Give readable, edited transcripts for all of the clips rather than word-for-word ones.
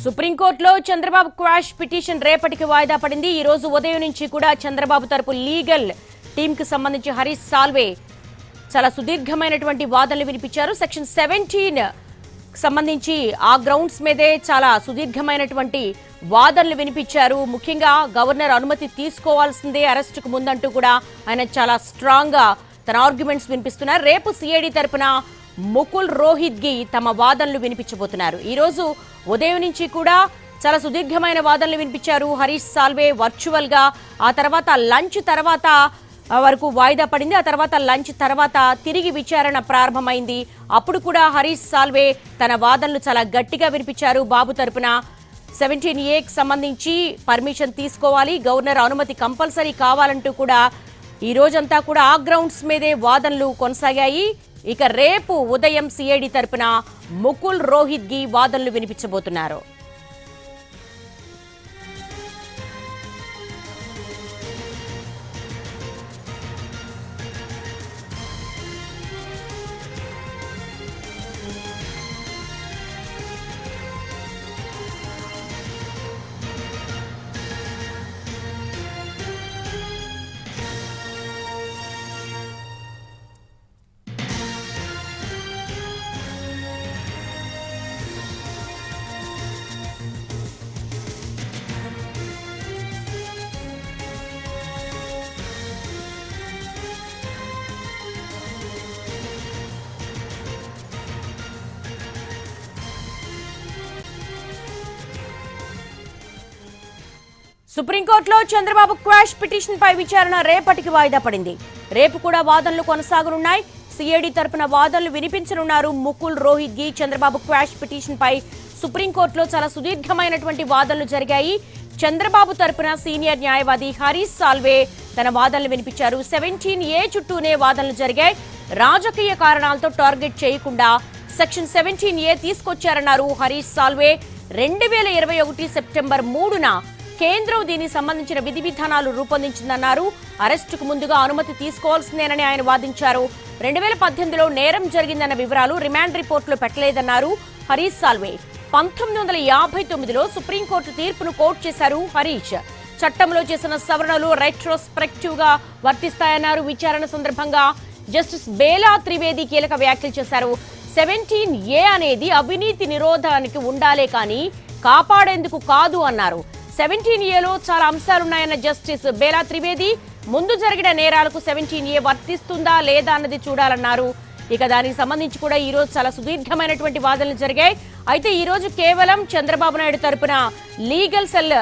సుప్రీంకోర్టులో Chandrababu quash petition రేపటికి వాయిదా పడింది. ఈ రోజు ఉదయం నుంచి కూడా చంద్రబాబు తరపు లీగల్ టీమ్ కి సంబంధించి హరీష్ సాల్వే చాలా సుదీర్ఘమైనటువంటి వాదనలు వినిపించారు. సెక్షన్ 17 సంబంధించి ఆ గ్రౌండ్స్ మీదే చాలా సుదీర్ఘమైనటువంటి వాదనలు వినిపించారు. ముఖ్యంగా గవర్నర్ అనుమతి తీసుకోవాల్సిందే అరెస్టుకు ముందంటూ కూడా ఆయన చాలా స్ట్రాంగ్ గా తన ఆర్గ్యుమెంట్స్ వినిపిస్తున్నారు. రేపు సిఐడి తరపున ముకుల్ రోహిత్గి తమ వాదనలు వినిపించబోతున్నారు. ఈ రోజు ఉదయం నుంచి కూడా చాలా సుదీర్ఘమైన వాదనలు వినిపించారు హరీష్ సాల్వే వర్చువల్ గా. ఆ తర్వాత లంచ్ తర్వాత వరకు వాయిదా పడింది. ఆ తర్వాత లంచ్ తర్వాత తిరిగి విచారణ ప్రారంభమైంది. అప్పుడు కూడా హరీష్ సాల్వే తన వాదనలు చాలా గట్టిగా వినిపించారు. బాబు తరపున 17A సంబంధించి పర్మిషన్ తీసుకోవాలి, గవర్నర్ అనుమతి కంపల్సరీ కావాలంటూ కూడా ఈ రోజంతా కూడా ఆ గ్రౌండ్స్ మీదే వాదనలు కొనసాగాయి. ఇక రేపు ఉదయం సిఐడి తరపున ముకుల్ రోహిత్గి వాదనలు వినిపించబోతున్నారు. సుప్రీంకోర్టులో చంద్రబాబు క్వాష్ పిటిషన్ పై విచారణ రేపటికి వాయిదా పడింది. రేపు కూడా వాదనలు కొనసాగనున్నాయి. సిఐడి తరపున వాదనలు వినిపించనున్నారు ముకుల్ రోహిత్గి. చంద్రబాబు క్వాష్ పిటిషన్ పై సుప్రీంకోర్టులో చాలా సుదీర్ఘమైనటువంటి వాదనలు జరిగాయి. చంద్రబాబు తరపున సీనియర్ న్యాయవాది హరీష్ సాల్వే తన వాదనలు వినిపించారు. 17A చుట్టూనే వాదనలు జరిగాయి. రాజకీయ కారణాలతో టార్గెట్ చేయకుండా సెక్షన్ 17A తీసుకొచ్చారన్నారు హరీష్ సాల్వే. 2021 సెప్టెంబర్ 3న కేంద్రం దీనికి సంబంధించిన విధి విధానాలు రూపొందించిందన్నారు. అరెస్టుకు ముందుగా అనుమతి తీసుకోవాల్సిందేనని ఆయన వాదించారు. 2018లో నేరం జరిగిందన్న వివరాలు రిమాండ్ రిపోర్టులో పెట్టలేదన్నారు హరీష్ సాల్వే. 1959లో సుప్రీంకోర్టు తీర్పును కోట్ చేశారు హరీష్. చట్టంలో చేసిన సవరణలు రెట్రోస్పెక్టివ్ గా వర్తిస్తాయన్నారు. విచారణ సందర్భంగా జస్టిస్ బేలా త్రివేది కీలక వ్యాఖ్యలు చేశారు. 17A అనేది అవినీతి నిరోధానికి ఉండాలే కానీ కాపాడేందుకు కాదు అన్నారు. 17Aలో చాలా అంశాలున్నాయన్న జస్టిస్ బేలా త్రివేది ముందు జరిగిన నేరాలకు 17A వర్తిస్తుందా లేదా అన్నది చూడాలన్నారు. ఇక దానికి సంబంధించి కూడా ఈ రోజు చాలా సుదీర్ఘమైనటువంటి వాదనలు జరిగాయి. అయితే ఈ రోజు కేవలం చంద్రబాబు నాయుడు తరపున లీగల్ సెల్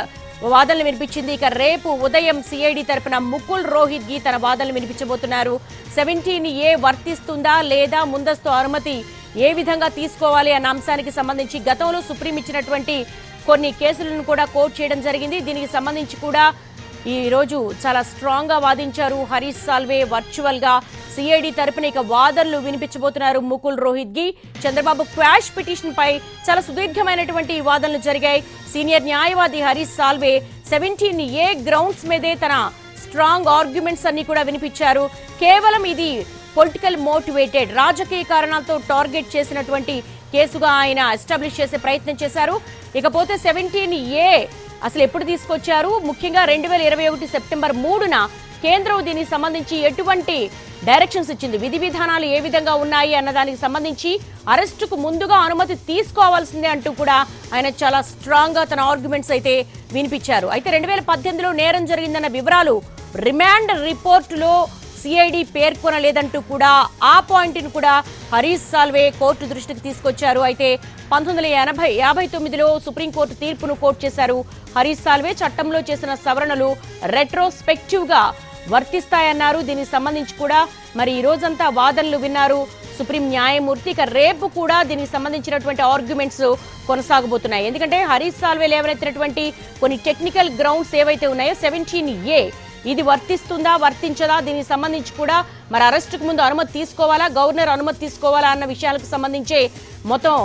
వాదనలు వినిపించింది. ఇక రేపు ఉదయం సిఐడి తరపున ముకుల్ రోహిత్గి తన వాదనలు వినిపించబోతున్నారు. 17A వర్తిస్తుందా లేదా, ముందస్తు అనుమతి ఏ విధంగా తీసుకోవాలి అన్న అంశానికి సంబంధించి గతంలో సుప్రీం ఇచ్చినటువంటి కొన్ని కేసులను కూడా కోర్టు చేయడం జరిగింది. దీనికి సంబంధించి కూడా ఈ రోజు చాలా స్ట్రాంగ్ గా వాదించారు హరీష్ సాల్వే వర్చువల్ గా. సిఐడి తరపున ఇక వాదనలు వినిపించబోతున్నారు ముకుల్ రోహిత్గి. చంద్రబాబు క్వాష్ పిటిషన్ పై చాలా సుదీర్ఘమైనటువంటి వాదనలు జరిగాయి. సీనియర్ న్యాయవాది హరీష్ సాల్వే 17A గ్రౌండ్స్ మీదే తన స్ట్రాంగ్ ఆర్గ్యుమెంట్స్ అన్ని కూడా వినిపించారు. కేవలం ఇది పొలిటికల్ మోటివేటెడ్, రాజకీయ కారణాలతో టార్గెట్ చేసినటువంటి కేసుగా ఆయన ఎస్టాబ్లిష్ చేసే ప్రయత్నం చేశారు. ఇకపోతే 17A అసలు ఎప్పుడు తీసుకొచ్చారు, ముఖ్యంగా 2021 సెప్టెంబర్ 3న కేంద్రం దీనికి సంబంధించి ఎటువంటి డైరెక్షన్స్ ఇచ్చింది, విధి విధానాలు ఏ విధంగా ఉన్నాయి అన్న దానికి సంబంధించి అరెస్టుకు ముందుగా అనుమతి తీసుకోవాల్సిందే అంటూ కూడా ఆయన చాలా స్ట్రాంగ్ గా తన ఆర్గ్యుమెంట్స్ అయితే వినిపించారు. అయితే 2018లో నేరం జరిగిందన్న వివరాలు రిమాండ్ రిపోర్టులో సిఐడి పేర్కొనలేదంటూ కూడా ఆ పాయింట్ ను కూడా హరీష్ సాల్వే కోర్టు దృష్టికి తీసుకొచ్చారు. అయితే 1959లో సుప్రీంకోర్టు తీర్పును కోట్ చేశారు హరీష్ సాల్వే. చట్టంలో చేసిన సవరణలు రెట్రోస్పెక్టివ్ గా వర్తిస్తాయన్నారు. దీనికి సంబంధించి కూడా మరి ఈ రోజంతా వాదనలు విన్నారు సుప్రీం న్యాయమూర్తి. ఇక రేపు కూడా దీనికి సంబంధించినటువంటి ఆర్గ్యుమెంట్స్ కొనసాగబోతున్నాయి. ఎందుకంటే హరీష్ సాల్వే లేవనెత్తినటువంటి కొన్ని టెక్నికల్ గ్రౌండ్స్ ఏవైతే ఉన్నాయో 17A ఇది వర్తిస్తుందా వర్తించదా, దీనికి సంబంధించి కూడా మరి అరెస్టుకు ముందు అనుమతి తీసుకోవాలా, గవర్నర్ అనుమతి తీసుకోవాలా అన్న విషయాలకు సంబంధించి మొత్తం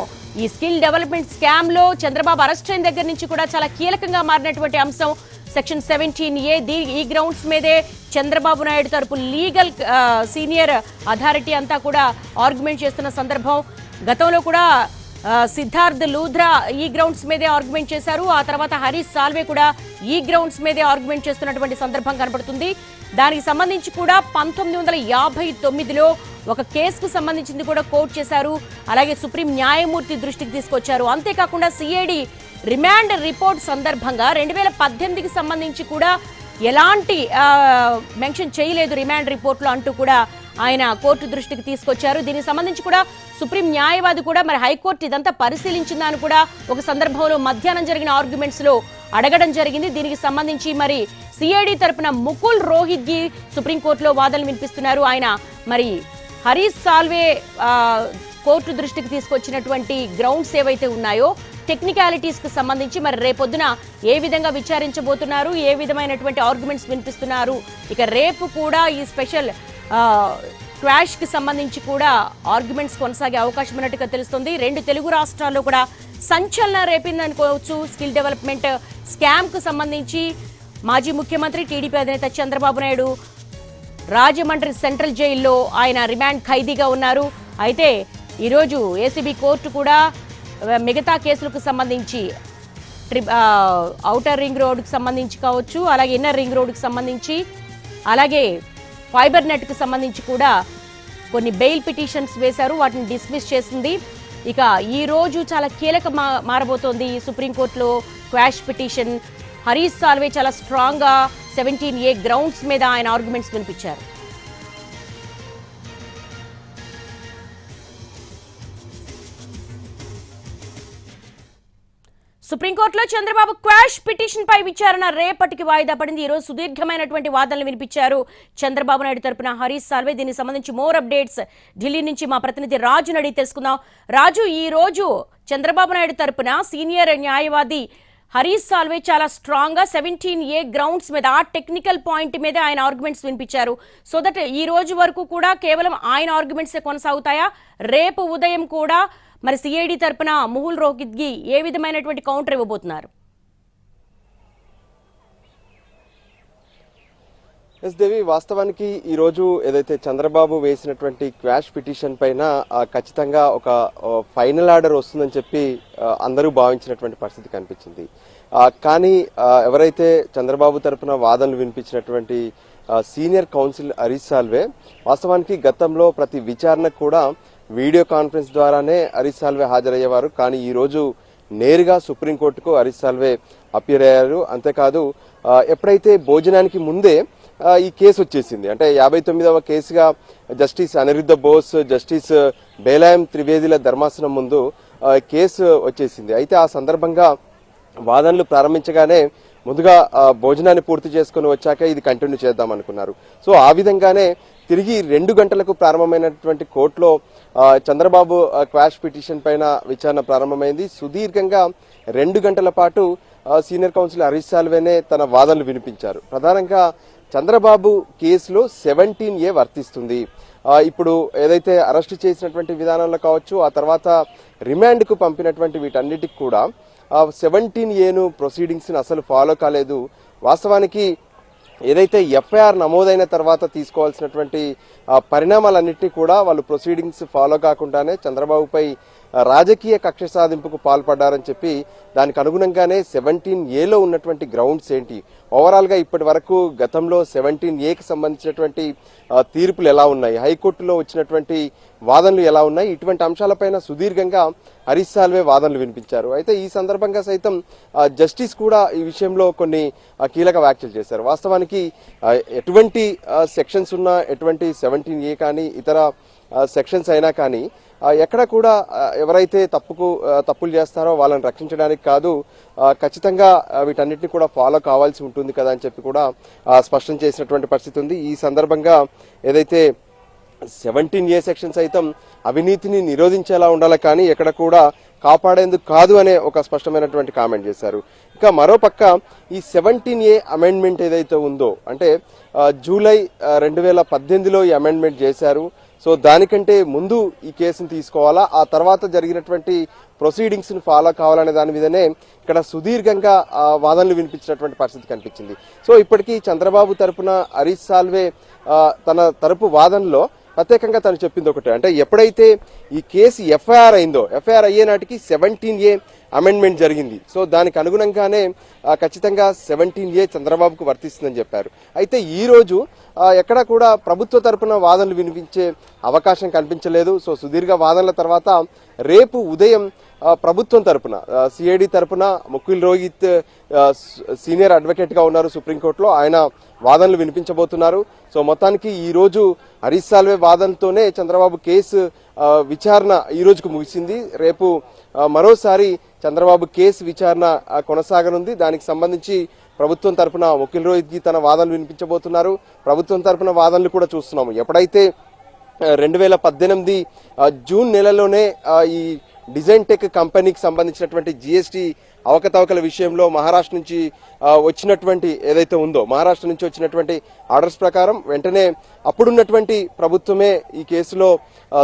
ఈ స్కిల్ డెవలప్మెంట్ స్కామ్ లో చంద్రబాబు అరెస్ట్ అయిన దగ్గర నుంచి కూడా చాలా కీలకంగా మారినటువంటి అంశం సెక్షన్ 17A. ఈ గ్రౌండ్స్ మీదే చంద్రబాబు నాయుడు తరపు లీగల్ సీనియర్ అథారిటీ అంతా కూడా ఆర్గ్యుమెంట్ చేస్తున్న సందర్భం. గతంలో కూడా సిద్ధార్థ్ లూధ్రా ఈ గ్రౌండ్స్ మీదే ఆర్గ్యుమెంట్ చేశారు. ఆ తర్వాత హరీష్ సాల్వే కూడా ఈ గ్రౌండ్స్ మీదే ఆర్గ్యుమెంట్ చేస్తున్నటువంటి సందర్భం కనబడుతుంది. దానికి సంబంధించి కూడా 1959లో ఒక కేసుకు సంబంధించింది కూడా కోర్టు చేశారు. అలాగే సుప్రీం న్యాయమూర్తి దృష్టికి తీసుకొచ్చారు. అంతేకాకుండా సిఐడి రిమాండ్ రిపోర్ట్ సందర్భంగా 2018కి సంబంధించి కూడా ఎలాంటి మెన్షన్ చేయలేదు రిమాండ్ రిపోర్ట్లో అంటూ కూడా ఆయన కోర్టు దృష్టికి తీసుకొచ్చారు. దీనికి సంబంధించి కూడా సుప్రీం న్యాయవాది కూడా మరి హైకోర్టు ఇదంతా పరిశీలించిందా అని కూడా ఒక సందర్భంలో మధ్యాహ్నం జరిగిన ఆర్గ్యుమెంట్స్ లో అడగడం జరిగింది. దీనికి సంబంధించి మరి సిఐడి తరపున ముకుల్ రోహిత్గి సుప్రీంకోర్టులో వాదనలు వినిపిస్తున్నారు. ఆయన మరి హరీష్ సాల్వే కోర్టు దృష్టికి తీసుకొచ్చినటువంటి గ్రౌండ్స్ ఏవైతే ఉన్నాయో టెక్నికాలిటీస్ కు సంబంధించి మరి రేపొద్దున ఏ విధంగా విచారించబోతున్నారు, ఏ విధమైనటువంటి ఆర్గ్యుమెంట్స్ వినిపిస్తున్నారు, ఇక రేపు కూడా ఈ స్పెషల్ క్వాష్ కి సంబంధించి కూడా ఆర్గ్యుమెంట్స్ కొనసాగే అవకాశం ఉన్నట్టుగా తెలుస్తుంది. 2 తెలుగు రాష్ట్రాల్లో కూడా సంచలనం రేపిందనుకోవచ్చు. స్కిల్ డెవలప్మెంట్ స్కామ్ కు సంబంధించి మాజీ ముఖ్యమంత్రి టీడీపీ అధినేత చంద్రబాబు నాయుడు రాజమండ్రి సెంట్రల్ జైల్లో ఆయన రిమాండ్ ఖైదీగా ఉన్నారు. అయితే ఈరోజు ఏసీబీ కోర్టు కూడా మిగతా కేసులకు సంబంధించి ఔటర్ రింగ్ రోడ్డుకు సంబంధించి కావచ్చు, అలాగే ఇన్నర్ రింగ్ రోడ్డుకు సంబంధించి, అలాగే ఫైబర్ నెట్కు సంబంధించి కూడా కొన్ని బెయిల్ పిటిషన్స్ వేశారు. వాటిని డిస్మిస్ చేసింది. ఇక ఈ రోజు చాలా కీలక మారబోతోంది సుప్రీంకోర్టులో క్వాష్ పిటిషన్. హరీష్ సాల్వే చాలా స్ట్రాంగ్ గా 17A గ్రౌండ్స్ మీద ఆయన ఆర్గ్యుమెంట్స్ వినిపించారు. సుప్రీంకోర్టులో చంద్రబాబు క్వాష్ పిటిషన్ పై విచారణ రేపటికి వాయిదా పడింది. ఈ రోజు సుదీర్ఘమైనటువంటి వాదనలు వినిపించారు చంద్రబాబు నాయుడు తరపున హరీష్ సాల్వే. దీనికి సంబంధించి మోర్ అప్డేట్స్ ఢిల్లీ నుంచి మా ప్రతినిధి రాజు అడిగి తెలుసుకుందాం. రాజు, ఈ రోజు చంద్రబాబు నాయుడు తరపున సీనియర్ న్యాయవాది హరీష్ సాల్వే చాలా స్ట్రాంగ్ గా 17A గ్రౌండ్స్ మీద ఆ టెక్నికల్ పాయింట్ మీద ఆయన ఆర్గ్యుమెంట్స్ వినిపించారు. సో దట్ ఈ రోజు వరకు కూడా కేవలం ఆయన ఆర్గ్యుమెంట్స్ కొనసాగుతాయా? రేపు ఉదయం కూడా మరి సిఐడి తరపున ముకుల్ రోహిత్గి ఏ విధమైనటువంటి కౌంటర్ ఇవ్వబోతున్నారు? ఎస్ దేవి, వాస్తవానికి ఈరోజు ఏదైతే చంద్రబాబు వేసినటువంటి క్వాష్ పిటిషన్ పైన ఖచ్చితంగా ఒక ఫైనల్ ఆర్డర్ వస్తుందని చెప్పి అందరూ భావించినటువంటి పరిస్థితి కనిపించింది. కానీ ఎవరైతే చంద్రబాబు తరపున వాదనలు వినిపించినటువంటి సీనియర్ కౌన్సిల్ హరీష్ సాల్వే వాస్తవానికి గతంలో ప్రతి విచారణకు కూడా వీడియో కాన్ఫరెన్స్ ద్వారానే హరీష్ సాల్వే హాజరయ్యేవారు. కానీ ఈ రోజు నేరుగా సుప్రీంకోర్టుకు హరీష్ సాల్వే అపియర్ అయ్యారు. అంతేకాదు ఎప్పుడైతే భోజనానికి ముందే ఈ కేసు వచ్చేసింది, అంటే 59వ కేసుగా జస్టిస్ అనిరుద్ధ బోస్, జస్టిస్ బేలాయం త్రివేదిల ధర్మాసనం ముందు కేసు వచ్చేసింది. అయితే ఆ సందర్భంగా వాదనలు ప్రారంభించగానే ముందుగా భోజనాన్ని పూర్తి చేసుకుని వచ్చాక ఇది కంటిన్యూ చేద్దాం అనుకున్నారు. సో ఆ విధంగానే తిరిగి 2 గంటలకు ప్రారంభమైనటువంటి కోర్టులో చంద్రబాబు క్వాష్ పిటిషన్ పైన విచారణ ప్రారంభమైంది. సుదీర్ఘంగా 2 గంటల పాటు సీనియర్ కౌన్సిల్ హరీష్ సాల్వేనే తన వాదనలు వినిపించారు. ప్రధానంగా చంద్రబాబు కేసులో 17A వర్తిస్తుంది. ఇప్పుడు ఏదైతే అరెస్టు చేసినటువంటి విధానంలో కావచ్చు, ఆ తర్వాత రిమాండ్ కు పంపినటువంటి వీటన్నిటికి కూడా 17Aను ప్రొసీడింగ్స్ అసలు ఫాలో కాలేదు. వాస్తవానికి ఏదైతే ఎఫ్ఐఆర్ నమోదైన తర్వాత తీసుకోవాల్సినటువంటి పరిణామాలన్నింటినీ కూడా వాళ్ళు ప్రొసీడింగ్స్ ఫాలో కాకుండానే చంద్రబాబుపై రాజకీయ కక్ష సాధింపుకు పాల్పడ్డారని చెప్పి దానికి అనుగుణంగానే 17Aలో ఉన్నటువంటి గ్రౌండ్స్ ఏంటి, ఓవరాల్ గా ఇప్పటి వరకు గతంలో 17Aకి సంబంధించినటువంటి తీర్పులు ఎలా ఉన్నాయి, హైకోర్టులో వచ్చినటువంటి వాదనలు ఎలా ఉన్నాయి, ఇటువంటి అంశాలపైన సుదీర్ఘంగా హరీష్ సాల్వే వాదనలు వినిపించారు. అయితే ఈ సందర్భంగా సైతం జస్టిస్ కూడా ఈ విషయంలో కొన్ని కీలక వ్యాఖ్యలు చేశారు. వాస్తవానికి ఎటువంటి సెక్షన్స్ ఉన్నా, ఎటువంటి 17A కానీ ఇతర సెక్షన్స్ అయినా కానీ ఎక్కడ కూడా ఎవరైతే తప్పులు చేస్తారో వాళ్ళని రక్షించడానికి కాదు, ఖచ్చితంగా వీటన్నిటిని కూడా ఫాలో కావాల్సి ఉంటుంది కదా అని చెప్పి కూడా స్పష్టం చేసినటువంటి పరిస్థితి ఉంది. ఈ సందర్భంగా ఏదైతే 17A సెక్షన్ సైతం అవినీతిని నిరోధించేలా ఉండాలి, కానీ ఎక్కడ కూడా కాపాడేందుకు కాదు అనే ఒక స్పష్టమైనటువంటి కామెంట్ చేశారు. ఇక మరోపక్క ఈ 17A అమెండ్మెంట్ ఏదైతే ఉందో, అంటే జూలై 2018లో ఈ అమెండ్మెంట్ చేశారు. సో దానికంటే ముందు ఈ కేసును తీసుకోవాలా, ఆ తర్వాత జరిగినటువంటి ప్రొసీడింగ్స్ ను ఫాలో కావాలనే దాని మీదనే ఇక్కడ సుదీర్ఘంగా వాదనలు వినిపించినటువంటి పరిస్థితి కనిపించింది. సో ఇప్పటికీ చంద్రబాబు తరపున హరీష్ సాల్వే తన తరపు వాదనలో ప్రత్యేకంగా తను చెప్పింది ఒకటే, అంటే ఎప్పుడైతే ఈ కేసు ఎఫ్ఐఆర్ అయిందో, ఎఫ్ఐఆర్ అయ్యే నాటికి 17A అమెండ్మెంట్ జరిగింది. సో దానికి అనుగుణంగానే ఖచ్చితంగా 17A చంద్రబాబుకు వర్తిస్తుందని చెప్పారు. అయితే ఈ రోజు ఎక్కడా కూడా ప్రభుత్వ తరపున వాదనలు వినిపించే అవకాశం కనిపించలేదు. సో సుదీర్ఘ వాదనల తర్వాత రేపు ఉదయం ప్రభుత్వం తరపున సిఐడి తరపున ముకుల్ రోహిత్ సీనియర్ అడ్వకేట్ గా ఉన్నారు సుప్రీంకోర్టులో, ఆయన వాదనలు వినిపించబోతున్నారు. సో మొత్తానికి ఈ రోజు హరీష్ సాల్వే వాదనతోనే చంద్రబాబు కేసు విచారణ ఈ రోజుకు ముగిసింది. రేపు మరోసారి చంద్రబాబు కేసు విచారణ కొనసాగనుంది. దానికి సంబంధించి ప్రభుత్వం తరపున ముకుల్ రోహిత్ తన వాదనలు వినిపించబోతున్నారు. ప్రభుత్వం తరపున వాదనలు కూడా చూస్తున్నాము. ఎప్పుడైతే 2018 జూన్ నెలలోనే ఈ డిజైన్ టెక్ కంపెనీకి సంబంధించినటువంటి జిఎస్టీ అవకతవకల విషయంలో మహారాష్ట్ర నుంచి వచ్చినటువంటి ఏదైతే ఉందో, మహారాష్ట్ర నుంచి వచ్చినటువంటి ఆర్డర్స్ ప్రకారం వెంటనే అప్పుడున్నటువంటి ప్రభుత్వమే ఈ కేసులో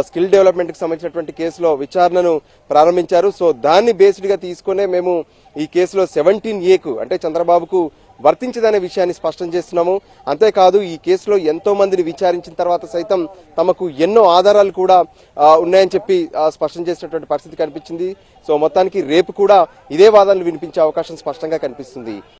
స్కిల్ డెవలప్మెంట్ కి సంబంధించినటువంటి కేసులో విచారణను ప్రారంభించారు. సో దాన్ని బేస్డ్ గా తీసుకునే మేము ఈ కేసులో 17Aకు అంటే చంద్రబాబుకు వర్తించదనే విషయాన్ని స్పష్టం చేస్తున్నాము. అంతేకాదు ఈ కేసులో ఎంతో మందిని విచారించిన తర్వాత సైతం తమకు ఎన్నో ఆధారాలు కూడా ఉన్నాయని చెప్పి స్పష్టం చేసినటువంటి పరిస్థితి కనిపించింది. సో మొత్తానికి రేపు కూడా ఇదే వాదనలు వినిపించే అవకాశం స్పష్టంగా కనిపిస్తుంది.